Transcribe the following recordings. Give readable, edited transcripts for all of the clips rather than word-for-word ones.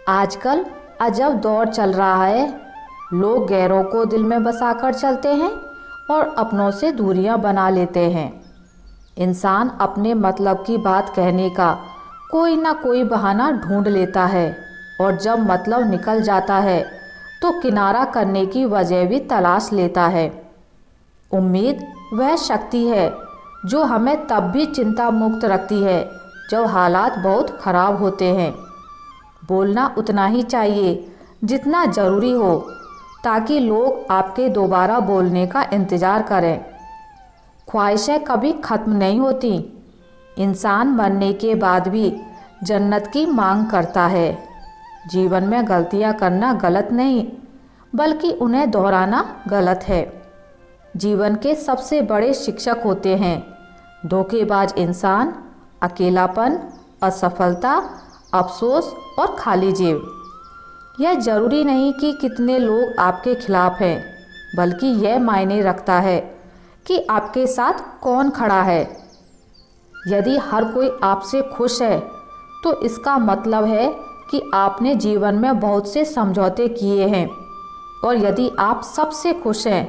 आजकल अजब दौर चल रहा है। लोग गैरों को दिल में बसाकर चलते हैं और अपनों से दूरियां बना लेते हैं। इंसान अपने मतलब की बात कहने का कोई ना कोई बहाना ढूंढ लेता है और जब मतलब निकल जाता है तो किनारा करने की वजह भी तलाश लेता है। उम्मीद वह शक्ति है जो हमें तब भी चिंता मुक्त रखती है जब हालात बहुत ख़राब होते हैं। बोलना उतना ही चाहिए जितना ज़रूरी हो, ताकि लोग आपके दोबारा बोलने का इंतज़ार करें। ख्वाहिशें कभी ख़त्म नहीं होती। इंसान मरने के बाद भी जन्नत की मांग करता है। जीवन में गलतियां करना गलत नहीं, बल्कि उन्हें दोहराना गलत है। जीवन के सबसे बड़े शिक्षक होते हैं धोखेबाज इंसान, अकेलापन, असफलता, अफसोस और खाली जेब। यह ज़रूरी नहीं कि कितने लोग आपके खिलाफ हैं, बल्कि यह मायने रखता है कि आपके साथ कौन खड़ा है। यदि हर कोई आपसे खुश है तो इसका मतलब है कि आपने जीवन में बहुत से समझौते किए हैं, और यदि आप सबसे खुश हैं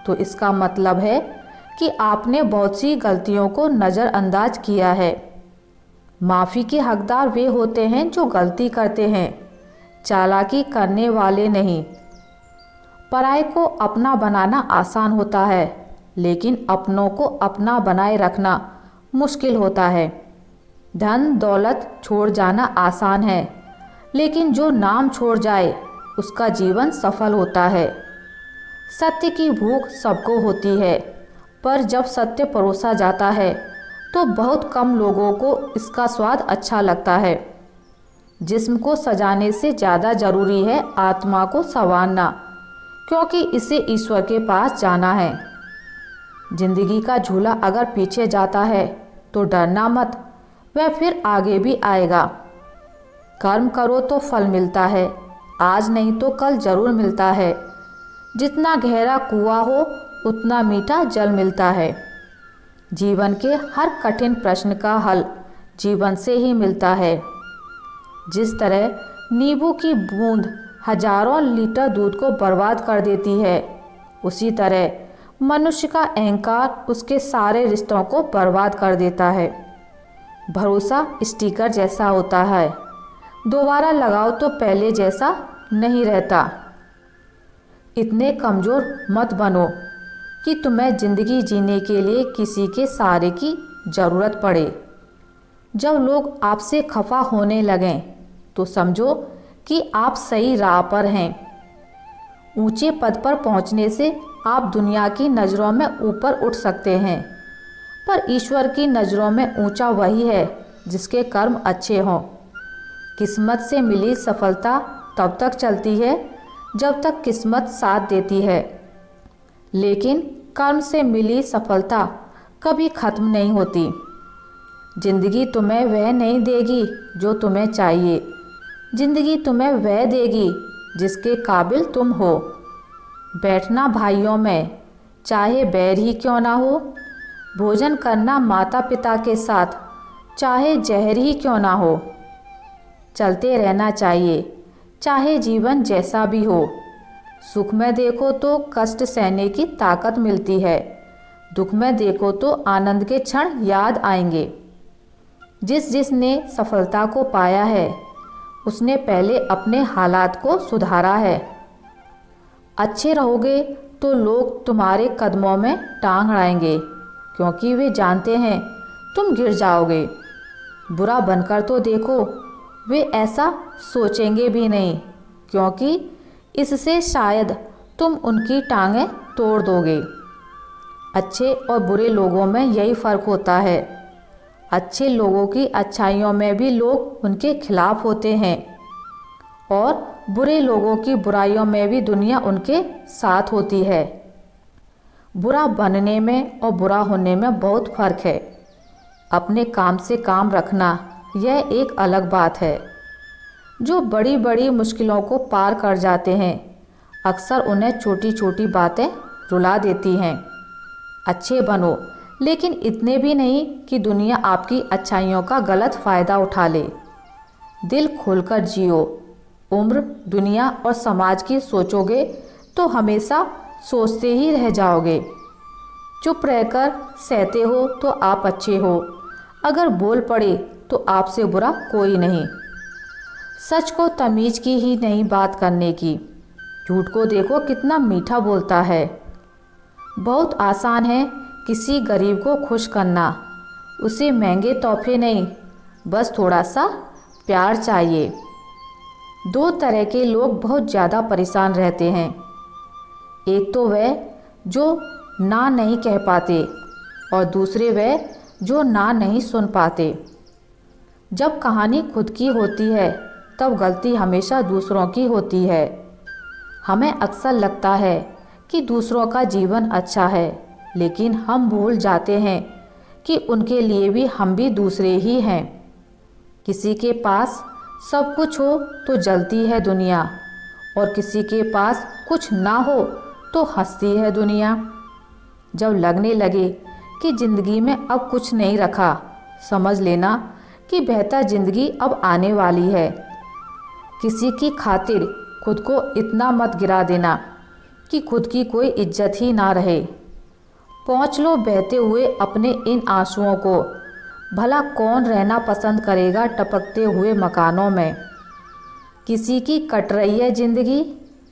तो इसका मतलब है कि आपने बहुत सी गलतियों को नज़रअंदाज किया है। माफ़ी के हकदार वे होते हैं जो गलती करते हैं, चालाकी करने वाले नहीं। पराये को अपना बनाना आसान होता है, लेकिन अपनों को अपना बनाए रखना मुश्किल होता है। धन दौलत छोड़ जाना आसान है, लेकिन जो नाम छोड़ जाए उसका जीवन सफल होता है। सत्य की भूख सबको होती है, पर जब सत्य परोसा जाता है तो बहुत कम लोगों को इसका स्वाद अच्छा लगता है। जिस्म को सजाने से ज़्यादा ज़रूरी है आत्मा को संवारना, क्योंकि इसे ईश्वर के पास जाना है। जिंदगी का झूला अगर पीछे जाता है तो डरना मत, वह फिर आगे भी आएगा। कर्म करो तो फल मिलता है, आज नहीं तो कल ज़रूर मिलता है। जितना गहरा कुआं हो उतना मीठा जल मिलता है। जीवन के हर कठिन प्रश्न का हल जीवन से ही मिलता है। जिस तरह नींबू की बूंद हजारों लीटर दूध को बर्बाद कर देती है, उसी तरह मनुष्य का अहंकार उसके सारे रिश्तों को बर्बाद कर देता है। भरोसा स्टिकर जैसा होता है, दोबारा लगाओ तो पहले जैसा नहीं रहता। इतने कमज़ोर मत बनो कि तुम्हें ज़िंदगी जीने के लिए किसी के सहारे की ज़रूरत पड़े। जब लोग आपसे खफा होने लगें तो समझो कि आप सही राह पर हैं। ऊंचे पद पर पहुंचने से आप दुनिया की नज़रों में ऊपर उठ सकते हैं, पर ईश्वर की नज़रों में ऊंचा वही है जिसके कर्म अच्छे हों। किस्मत से मिली सफलता तब तक चलती है जब तक किस्मत साथ देती है, लेकिन कर्म से मिली सफलता कभी ख़त्म नहीं होती। जिंदगी तुम्हें वह नहीं देगी जो तुम्हें चाहिए, जिंदगी तुम्हें वह देगी जिसके काबिल तुम हो। बैठना भाइयों में चाहे बैर ही क्यों ना हो, भोजन करना माता पिता के साथ चाहे जहर ही क्यों ना हो। चलते रहना चाहिए चाहे जीवन जैसा भी हो। सुख में देखो तो कष्ट सहने की ताकत मिलती है, दुख में देखो तो आनंद के क्षण याद आएंगे। जिसने सफलता को पाया है उसने पहले अपने हालात को सुधारा है। अच्छे रहोगे तो लोग तुम्हारे कदमों में टांग अड़ाएंगे, क्योंकि वे जानते हैं तुम गिर जाओगे। बुरा बनकर तो देखो, वे ऐसा सोचेंगे भी नहीं, क्योंकि इससे शायद तुम उनकी टांगें तोड़ दोगे। अच्छे और बुरे लोगों में यही फ़र्क होता है। अच्छे लोगों की अच्छाइयों में भी लोग उनके खिलाफ होते हैं, और बुरे लोगों की बुराइयों में भी दुनिया उनके साथ होती है। बुरा बनने में और बुरा होने में बहुत फ़र्क है। अपने काम से काम रखना यह एक अलग बात है। जो बड़ी बड़ी मुश्किलों को पार कर जाते हैं, अक्सर उन्हें छोटी छोटी बातें रुला देती हैं। अच्छे बनो, लेकिन इतने भी नहीं कि दुनिया आपकी अच्छाइयों का गलत फ़ायदा उठा ले। दिल खोलकर जियो, उम्र, दुनिया और समाज की सोचोगे तो हमेशा सोचते ही रह जाओगे। चुप रहकर सहते हो तो आप अच्छे हो, अगर बोल पड़े तो आपसे बुरा कोई नहीं। सच को तमीज़ की ही नहीं बात करने की, झूठ को देखो कितना मीठा बोलता है। बहुत आसान है किसी गरीब को खुश करना, उसे महंगे तोहफे नहीं, बस थोड़ा सा प्यार चाहिए। दो तरह के लोग बहुत ज़्यादा परेशान रहते हैं। एक तो वह जो ना नहीं कह पाते और दूसरे वह जो ना नहीं सुन पाते। जब कहानी खुद की होती है तब गलती हमेशा दूसरों की होती है। हमें अक्सर लगता है कि दूसरों का जीवन अच्छा है, लेकिन हम भूल जाते हैं कि उनके लिए भी हम भी दूसरे ही हैं। किसी के पास सब कुछ हो तो जलती है दुनिया, और किसी के पास कुछ ना हो तो हंसती है दुनिया। जब लगने लगे कि ज़िंदगी में अब कुछ नहीं रखा, समझ लेना कि बेहतर ज़िंदगी अब आने वाली है। किसी की खातिर खुद को इतना मत गिरा देना कि खुद की कोई इज्जत ही ना रहे। पहुँच लो बहते हुए अपने इन आंसुओं को, भला कौन रहना पसंद करेगा टपकते हुए मकानों में। किसी की कट रही है ज़िंदगी,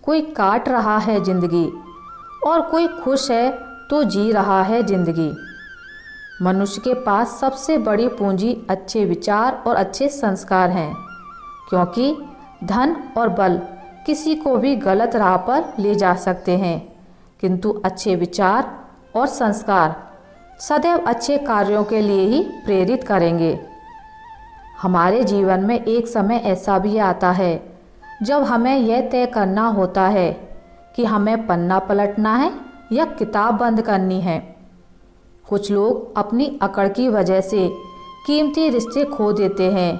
कोई काट रहा है ज़िंदगी, और कोई खुश है तो जी रहा है ज़िंदगी। मनुष्य के पास सबसे बड़ी पूंजी अच्छे विचार और अच्छे संस्कार हैं, क्योंकि धन और बल किसी को भी गलत राह पर ले जा सकते हैं, किंतु अच्छे विचार और संस्कार सदैव अच्छे कार्यों के लिए ही प्रेरित करेंगे। हमारे जीवन में एक समय ऐसा भी आता है जब हमें यह तय करना होता है कि हमें पन्ना पलटना है या किताब बंद करनी है। कुछ लोग अपनी अकड़ की वजह से कीमती रिश्ते खो देते हैं,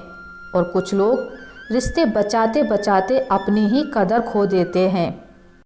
और कुछ लोग रिश्ते बचाते बचाते अपनी ही कदर खो देते हैं।